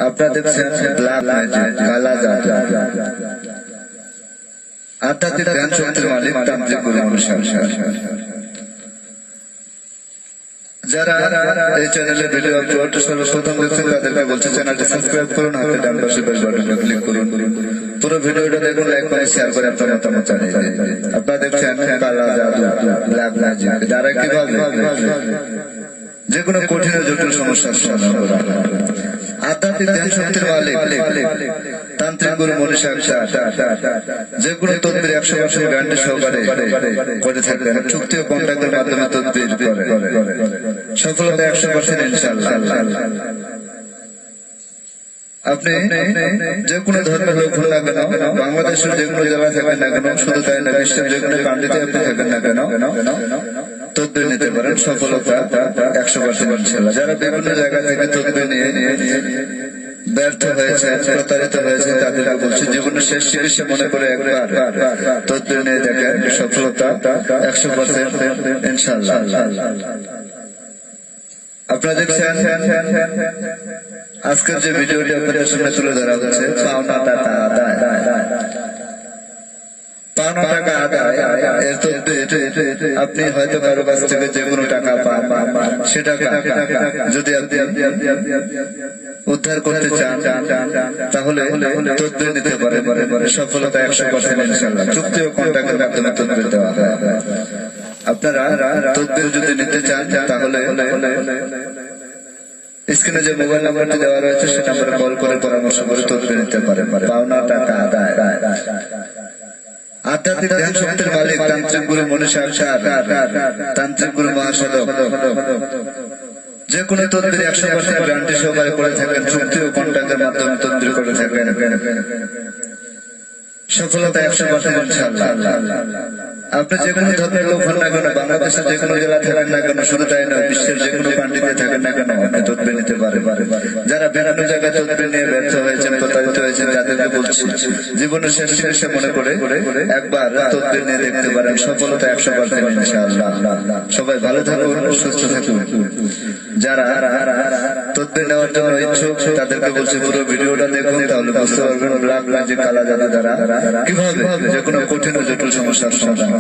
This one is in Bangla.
আপনারা দেখছেন ব্ল্যাক ম্যাজিক, কালা জাদু। আধ্যাত্মিক জ্ঞান শক্তির মালিক তান্ত্রিক গুরু মনসা। যারা এই চ্যানেলে ভিডিও আপলোড সর্বপ্রথম দেখছেন তাদেরকে বলছে চ্যানেলটি সাবস্ক্রাইব করুন, হাতে ডান পাশে বেল বাটনে ক্লিক করুন, পুরো ভিডিওটা দেখুন, লাইক করে শেয়ার করে আপনার মতামত জানিয়ে দিন। আপনারা দেখছেন কালা জাদু, ব্ল্যাক ম্যাজিক, যারা কিভাবে যে কোনো কঠিন ও জটিল সমস্যার সমাধান করা। আধ্যাত্মিক জ্ঞান শক্তির মালিক তান্ত্রিক গুরু মনীষা যে কোনো তদবির 100% গ্যারান্টি সহকারে করে থাকবেন। চুক্তি ও কন্ট্রাক্টের মাধ্যমে তদবির করে সফলতা 100% ইনশাআল্লাহ। আপনি যে কোনো ধর্মের লোক হন না কেন, বাংলাদেশের যে কোনো জায়গায় থাকেন না কেন, শুধু তাই না বিশ্বের যে কোনো কান্ট্রিতে আপনি থাকেন না কেন, তদবির নিতে পারেন, সফলতা 100% ইনশাআল্লাহ। যারা বিভিন্ন জায়গা থেকে তদবির নিয়ে ব্যর্থ হয়েছে, প্রতারিত হয়েছে, তাদেরকে বলছি জীবনের শেষ চিকিৎসা মনে করে একবার তদবির নিয়ে দেখেন, সফলতা 100% ইনশাআল্লাহ। আপনারা দেখছেন আজকের যে ভিডিওটি আপনাদের সামনে তুলে ধরা হচ্ছে পাওনা টাকা আদায়। পাওনা টাকা আদায় এর তদবির আপনি হয়তো কারো কাছ থেকে যে কোনো টাকা পান, সে টাকা যদি আপনি উদ্ধার করতে চান তাহলে তদবির নিতে পারেন, সফলতা 100% ইনশাআল্লাহ। চুক্তি ও কন্ট্রাক্টের মাধ্যমে তদবির দেওয়া হয়। আপনারা তদবির যদি নিতে চান তাহলে স্ক্রিনে যে মোবাইল নাম্বারটি দেওয়া রয়েছে সে নাম্বারে কল করে পরামর্শ করে তদবির নিতে পারেন। পাওনা টাকা আদায়। আধ্যাত্মিক জ্ঞান শক্তির মালিক তান্ত্রিক গুরু মনীষা, তান্ত্রিক গুরু মহাসাধক যে কোনো তদবির 100% গ্যারান্টি সহকারে করে থাকেন। চুক্তি ও কন্ট্রাক্টের মাধ্যমে তদবির করে থাকেন, সফলতা 100% ইনশাআল্লাহ। আপনি যে কোনো ধর্মের লোক হন না কেন, বাংলাদেশের যে কোনো জেলা থাকেন না কেন, শুধু তাই নয় বিশ্বের যে কোনো কান্ট্রিতে থাকেন না কেন, আপনি তদবির নিতে পারেন। যারা বিভিন্ন জায়গায় তদবির নিয়ে ব্যর্থ হয়েছেন, প্রতারিত হয়েছেন, তাদেরকে বলছি জীবনের শেষ চিকিৎসা মনে করে একবার তদবির নিয়ে দেখতে পারেন, সফলতা 100% ইনশাআল্লাহ। সবাই ভালো থাকুন, সুস্থ থাকুন। যারা তদবির নেওয়ার জন্য ইচ্ছুক তাদেরকে বলছি পুরো ভিডিওটা দেখুন, তাহলে বুঝতে পারবেন ব্ল্যাক ম্যাজিক, কালা জাদু দ্বারা কিভাবে যে কোনো কঠিন ও জটিল সমস্যার সমাধান করা।